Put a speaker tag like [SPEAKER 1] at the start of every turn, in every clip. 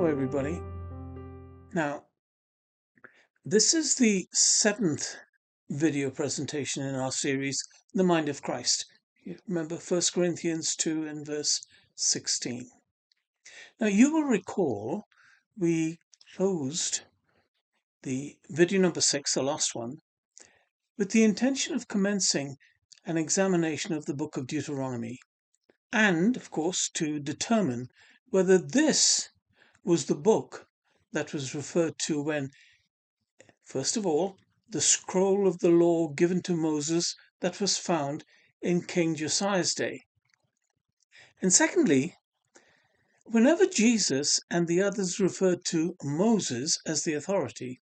[SPEAKER 1] Hello, everybody. Now, this is the 7th video presentation in our series, The Mind of Christ. You remember 1 Corinthians 2 and verse 16. Now, you will recall we closed the video number 6, the last one, with the intention of commencing an examination of the Book of Deuteronomy, and, of course, to determine whether this was the book that was referred to when, first of all, the scroll of the law given to Moses that was found in King Josiah's day. And secondly, whenever Jesus and the others referred to Moses as the authority,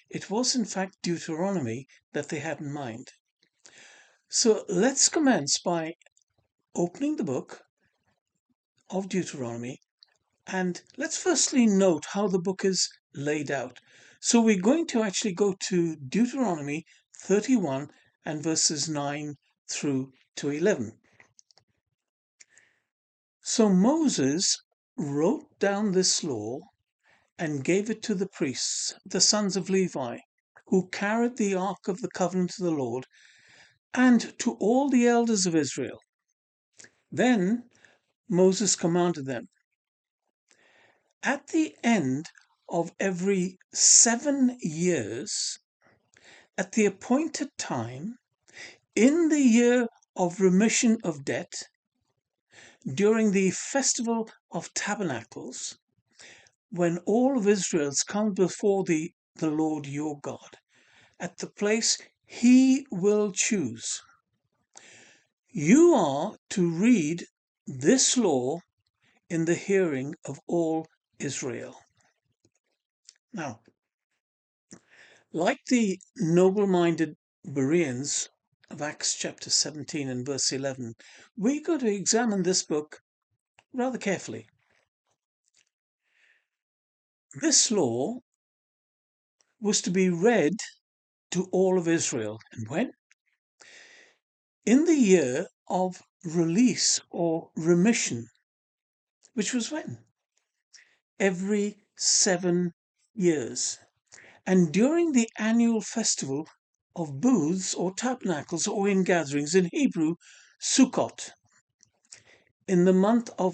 [SPEAKER 1] it was in fact Deuteronomy that they had in mind. So let's commence by opening the book of Deuteronomy, and let's firstly note how the book is laid out. So we're going to actually go to Deuteronomy 31 and verses 9 through to 11. So Moses wrote down this law and gave it to the priests, the sons of Levi, who carried the ark of the covenant of the Lord, and to all the elders of Israel. Then Moses commanded them, at the end of every 7 years, at the appointed time, in the year of remission of debt, during the Festival of Tabernacles, when all of Israel's come before the Lord your God, at the place he will choose, you are to read this law in the hearing of all Israel. Now, like the noble-minded Bereans of Acts chapter 17 and verse 11, we're going to examine this book rather carefully. This law was to be read to all of Israel. And when? In the year of release or remission, which was when? Every 7 years. And during the annual festival of booths or tabernacles or ingatherings, in Hebrew, Sukkot, in the month of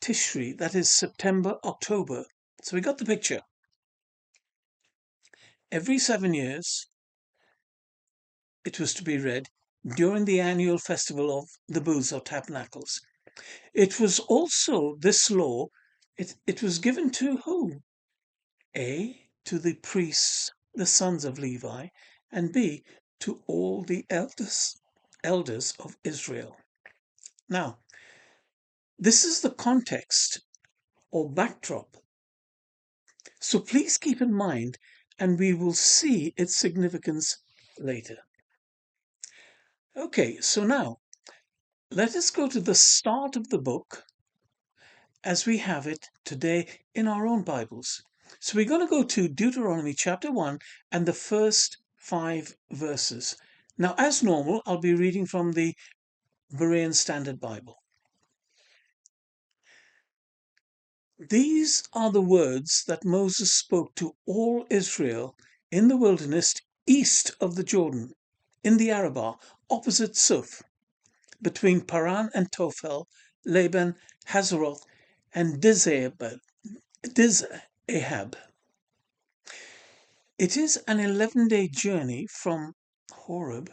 [SPEAKER 1] Tishri, that is September, October. So we got the picture. Every 7 years, it was to be read during the annual festival of the booths or tabernacles. It was also, this law, it was given to who? A, to the priests, the sons of Levi, and B, to all the elders of Israel. Now, this is the context or backdrop. So please keep in mind, and we will see its significance later. Okay, so now let us go to the start of the book as we have it today in our own Bibles. So we're going to go to Deuteronomy chapter 1 and the first 5 verses. Now, as normal, I'll be reading from the Berean Standard Bible. These are the words that Moses spoke to all Israel in the wilderness east of the Jordan, in the Arabah, opposite Suf, between Paran and Tophel, Laban, Hazeroth, and Dizahab. It is an 11-day journey from Horeb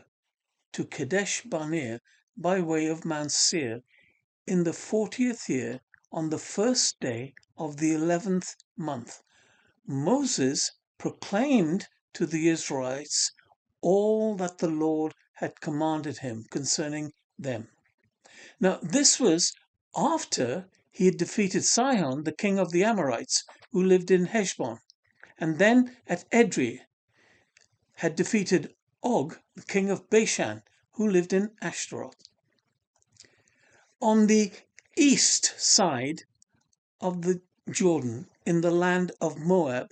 [SPEAKER 1] to Kadesh Barnea by way of Mount Seir in the 40th year on the first day of the 11th month. Moses proclaimed to the Israelites all that the Lord had commanded him concerning them. Now, this was after he had defeated Sihon, the king of the Amorites, who lived in Heshbon, and then at Edrei had defeated Og, the king of Bashan, who lived in Ashtaroth. On the east side of the Jordan, in the land of Moab,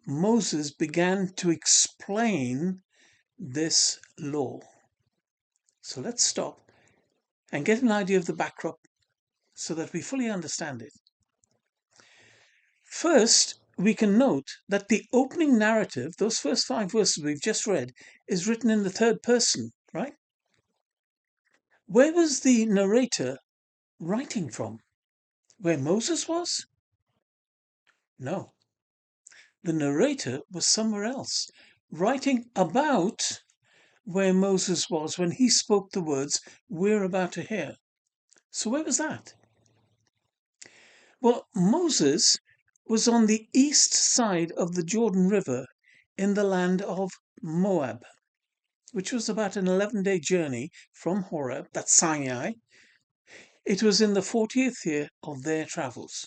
[SPEAKER 1] Moses began to explain this law. So let's stop and get an idea of the backdrop so that we fully understand it. First, we can note that the opening narrative, those first 5 verses we've just read, is written in the third person, right? Where was the narrator writing from? Where Moses was? No. The narrator was somewhere else, writing about where Moses was when he spoke the words we're about to hear. So where was that? Well, Moses was on the east side of the Jordan River in the land of Moab, which was about an 11-day journey from Horeb, that's Sinai. It was in the 40th year of their travels.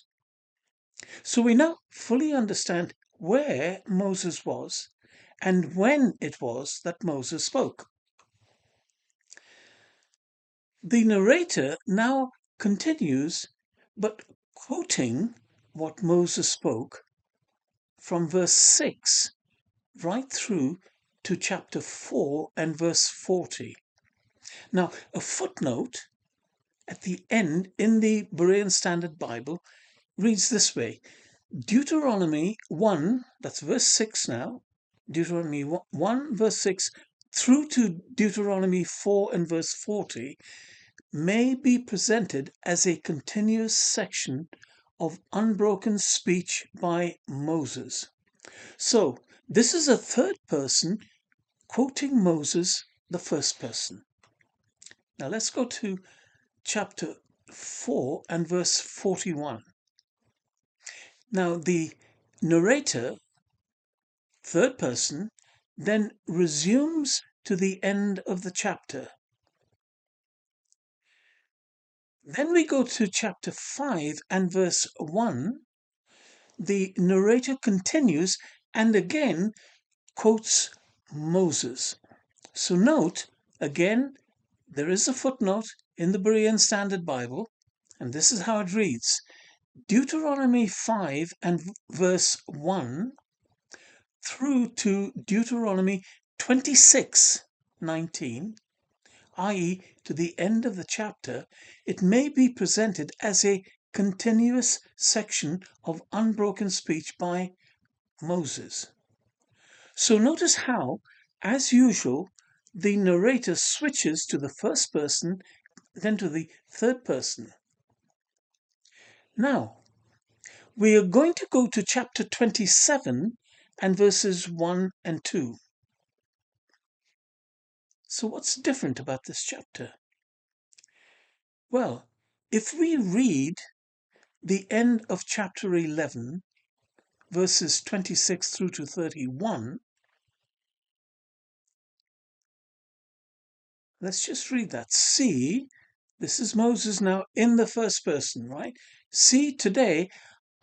[SPEAKER 1] So we now fully understand where Moses was and when it was that Moses spoke. The narrator now continues, but quoting what Moses spoke from verse 6 right through to chapter 4 and verse 40. Now, a footnote at the end in the Berean Standard Bible reads this way: Deuteronomy 1, that's verse 6 now, Deuteronomy 1 verse 6 through to Deuteronomy 4 and verse 40 may be presented as a continuous section of unbroken speech by Moses. So, this is a third person quoting Moses, the first person. Now let's go to chapter 4 and verse 41. Now the narrator, third person, then resumes to the end of the chapter. Then we go to chapter 5 and verse 1. The narrator continues and again quotes Moses. So note, again, there is a footnote in the Berean Standard Bible, and this is how it reads: Deuteronomy 5 and verse 1 through to Deuteronomy 26:19, i.e. to the end of the chapter, it may be presented as a continuous section of unbroken speech by Moses. So notice how, as usual, the narrator switches to the first person, then to the third person. Now, we are going to go to chapter 27 and verses 1 and 2. So what's different about this chapter? Well, if we read the end of chapter 11, verses 26 through to 31, let's just read that. See, this is Moses now in the first person, right? See, today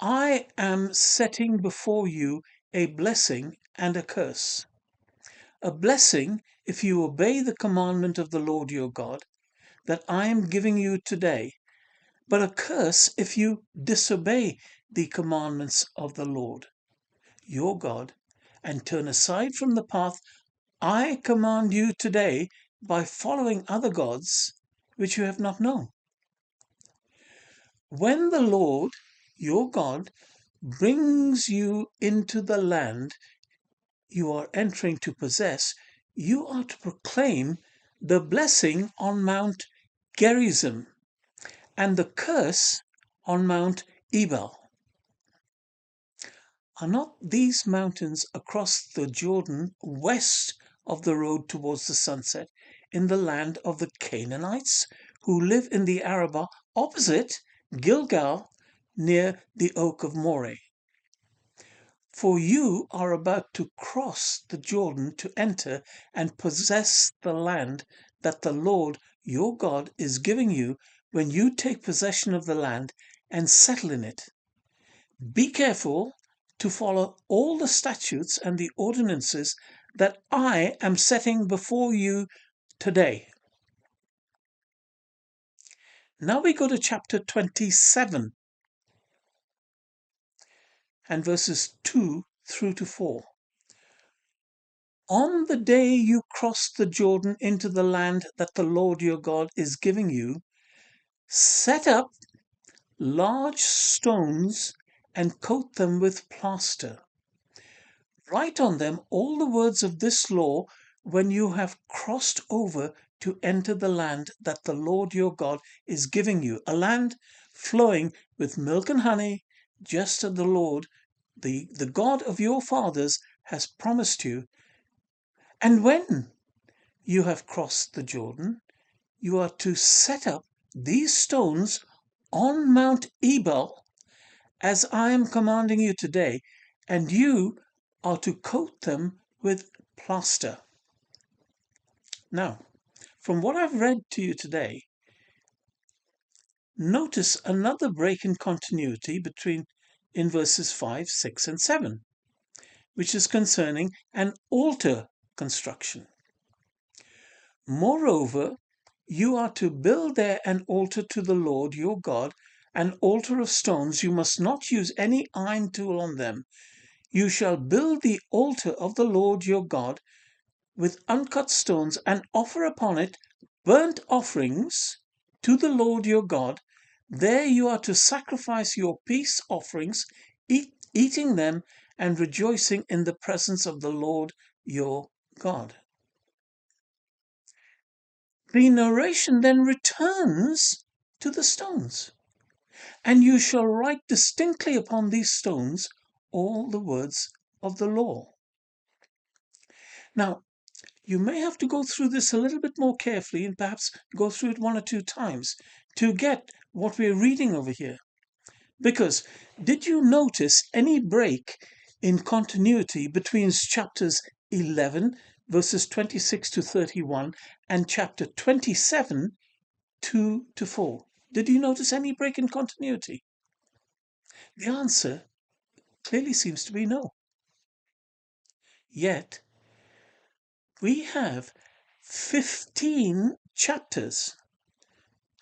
[SPEAKER 1] I am setting before you a blessing and a curse. A blessing if you obey the commandment of the Lord your God that I am giving you today, but a curse if you disobey the commandments of the Lord your God and turn aside from the path I command you today by following other gods which you have not known. When the Lord your God brings you into the land you are entering to possess, you are to proclaim the blessing on Mount Gerizim and the curse on Mount Ebal. Are not these mountains across the Jordan west of the road towards the sunset in the land of the Canaanites who live in the Arabah opposite Gilgal near the oak of Moreh? For you are about to cross the Jordan to enter and possess the land that the Lord your God is giving you when you take possession of the land and settle in it. Be careful to follow all the statutes and the ordinances that I am setting before you today. Now we go to chapter 27 and verses 2 through to 4. On the day you cross the Jordan into the land that the Lord your God is giving you, set up large stones and coat them with plaster. Write on them all the words of this law when you have crossed over to enter the land that the Lord your God is giving you, a land flowing with milk and honey, just as the Lord, the God of your fathers, has promised you. And when you have crossed the Jordan, you are to set up these stones on Mount Ebal, as I am commanding you today, and you are to coat them with plaster. Now, from what I've read to you today, notice another break in continuity in verses 5, 6, and 7, which is concerning an altar construction. Moreover, you are to build there an altar to the Lord your God, an altar of stones. You must not use any iron tool on them. You shall build the altar of the Lord your God with uncut stones and offer upon it burnt offerings to the Lord your God. There you are to sacrifice your peace offerings, eating them and rejoicing in the presence of the Lord your God. The narration then returns to the stones. And you shall write distinctly upon these stones all the words of the law. Now, you may have to go through this a little bit more carefully and perhaps go through it one or two times to get what we're reading over here. Because did you notice any break in continuity between chapters 11, verses 26 to 31, and chapter 27, 2 to 4? Did you notice any break in continuity? The answer clearly seems to be no. Yet, we have 15 chapters.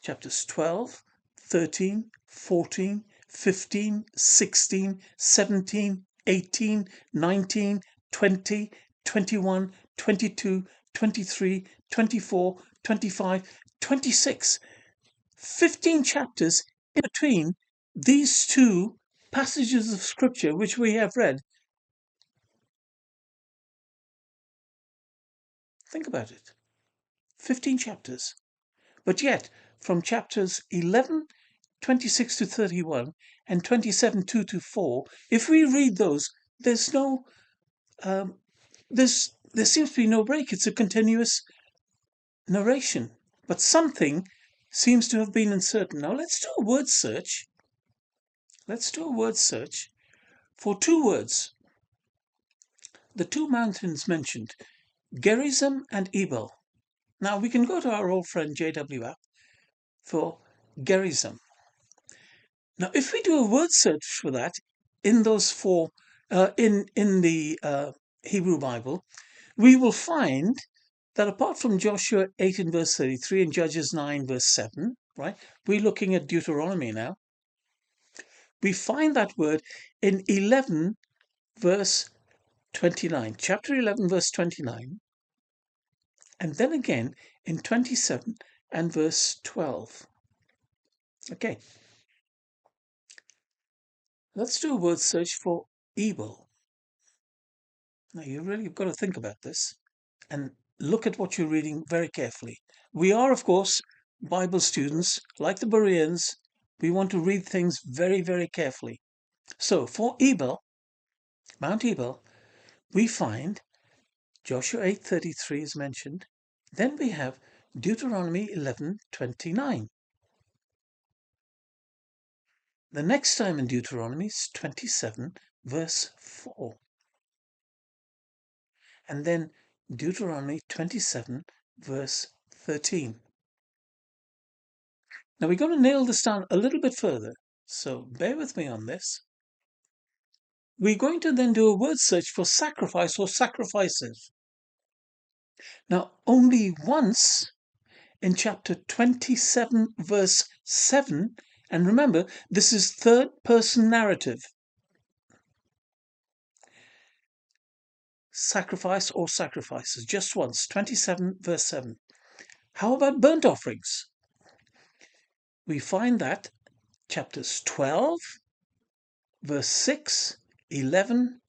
[SPEAKER 1] Chapters 12, 13, 14, 15, 16, 17, 18, 19, 20, 21, 22, 23, 24, 25, 26. 15 chapters in between these two passages of scripture which we have read. Think about it. 15 chapters. But yet, from chapters 11, 26 to 31, and 27, 2 to 4, if we read those, there seems to be no break. It's a continuous narration. But something seems to have been inserted. Now let's do a word search. Let's do a word search for two words. The two mountains mentioned, Gerizim and Ebal. Now we can go to our old friend JW app for Gerizim. Now, if we do a word search for that in those four, in the Hebrew Bible, we will find that apart from Joshua 8 and verse 33 and Judges 9 verse 7, right? We're looking at Deuteronomy now. We find that word in 11 verse 29, chapter 11 verse 29, and then again in 27 and verse 12. Okay. Let's do a word search for Ebal. Now, you really have got to think about this and look at what you're reading very carefully. We are, of course, Bible students, like the Bereans. We want to read things very, very carefully. So, for Ebal, Mount Ebal, we find Joshua 8:33 is mentioned. Then we have Deuteronomy 11:29. The next time in Deuteronomy is 27 verse 4. And then Deuteronomy 27 verse 13. Now we're going to nail this down a little bit further, so bear with me on this. We're going to then do a word search for sacrifice or sacrifices. Now, only once in chapter 27 verse 7, and remember, this is third person narrative. Sacrifice or sacrifices, just once, 27 verse 7. How about burnt offerings? We find that chapters 12, verse 6, 11,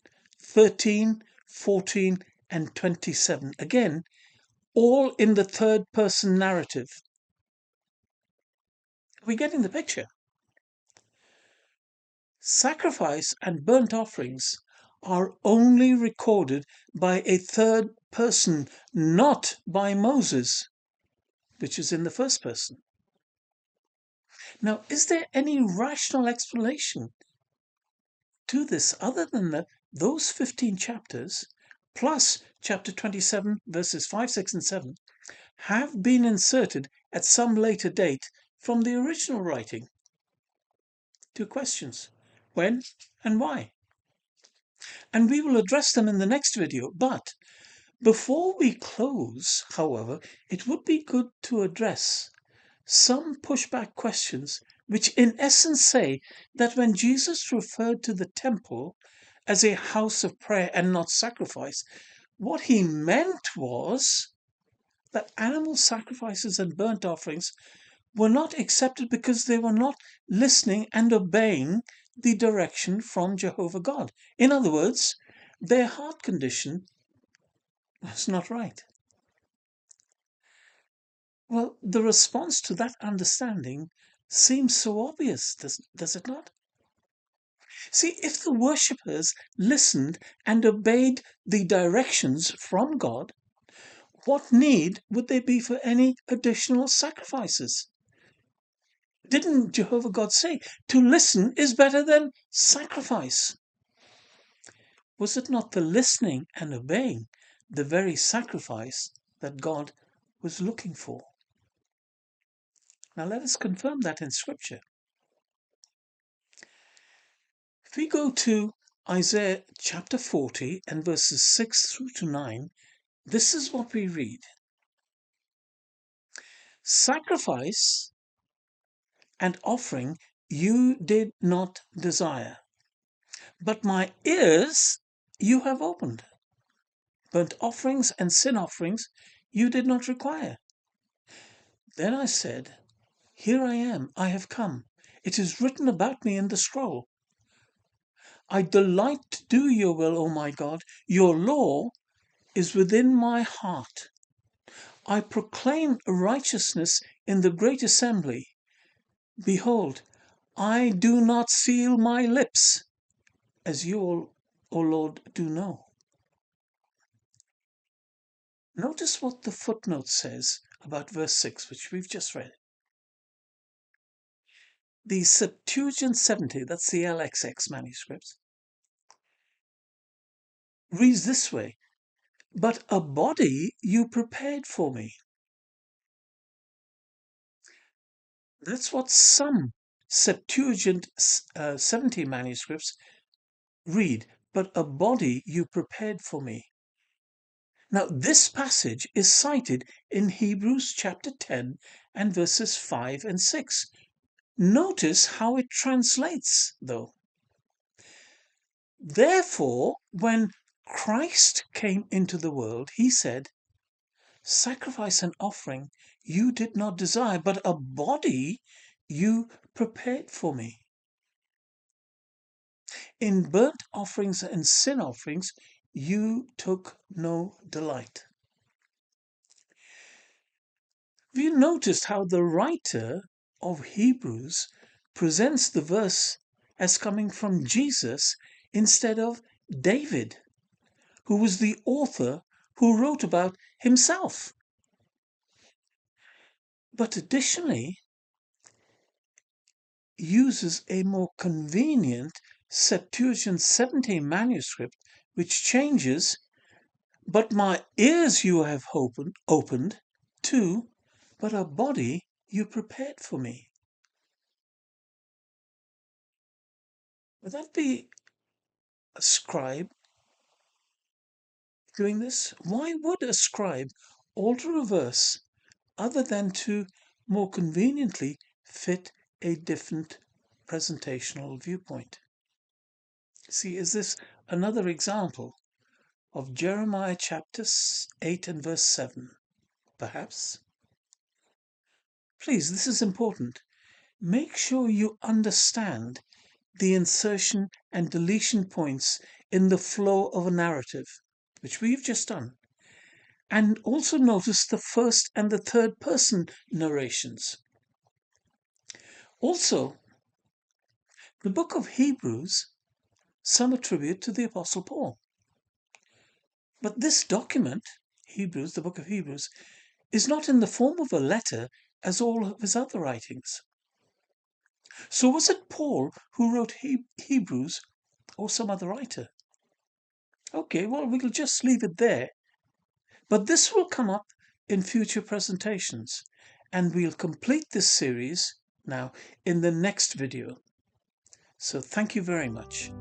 [SPEAKER 1] 13, 14, and 27. Again, all in the third person narrative. Are we getting the picture? Sacrifice and burnt offerings are only recorded by a third person, not by Moses, which is in the first person. Now, is there any rational explanation to this other than those 15 chapters, plus chapter 27, verses 5, 6, and 7, have been inserted at some later date from the original writing? Two questions: when and why? And we will address them in the next video. But before we close, however, it would be good to address some pushback questions which in essence say that when Jesus referred to the temple as a house of prayer and not sacrifice, what he meant was that animal sacrifices and burnt offerings were not accepted because they were not listening and obeying the direction from Jehovah God. In other words, their heart condition was not right. Well, the response to that understanding seems so obvious, does it not? See, if the worshippers listened and obeyed the directions from God, what need would there be for any additional sacrifices? Didn't Jehovah God say, to listen is better than sacrifice? Was it not the listening and obeying the very sacrifice that God was looking for? Now let us confirm that in Scripture. If we go to Isaiah chapter 40 and verses 6 through to 9, this is what we read. Sacrifice and offering you did not desire, but my ears you have opened. Burnt offerings and sin offerings you did not require. Then I said, here I am, I have come. It is written about me in the scroll. I delight to do your will, O my God. Your law is within my heart. I proclaim righteousness in the great assembly. Behold, I do not seal my lips, as you, O Lord, do know. Notice what the footnote says about verse 6, which we've just read. The Septuagint 70, that's the LXX manuscript, reads this way: but a body you prepared for me. That's what some Septuagint 70 manuscripts read, but a body you prepared for me. Now, this passage is cited in Hebrews chapter 10 and verses 5 and 6. Notice how it translates, though. Therefore, when Christ came into the world, he said, sacrifice and offering you did not desire, but a body you prepared for me. In burnt offerings and sin offerings you took no delight. Have you noticed how the writer of Hebrews presents the verse as coming from Jesus instead of David, who was the author who wrote about himself? But additionally, uses a more convenient Septuagint 70 manuscript, which changes, but my ears you have opened, to, but a body you prepared for me. Would that be a scribe doing this? Why would a scribe alter a verse other than to more conveniently fit a different presentational viewpoint? See, is this another example of Jeremiah chapter 8 and verse 7? Perhaps? Please, this is important. Make sure you understand the insertion and deletion points in the flow of a narrative, which we've just done. And also notice the first and the third person narrations. Also, the book of Hebrews, some attribute to the Apostle Paul. But this document, Hebrews, the book of Hebrews, is not in the form of a letter as all of his other writings. So was it Paul who wrote Hebrews or some other writer? Okay, well, we'll just leave it there. But this will come up in future presentations, and we'll complete this series now in the next video. So thank you very much.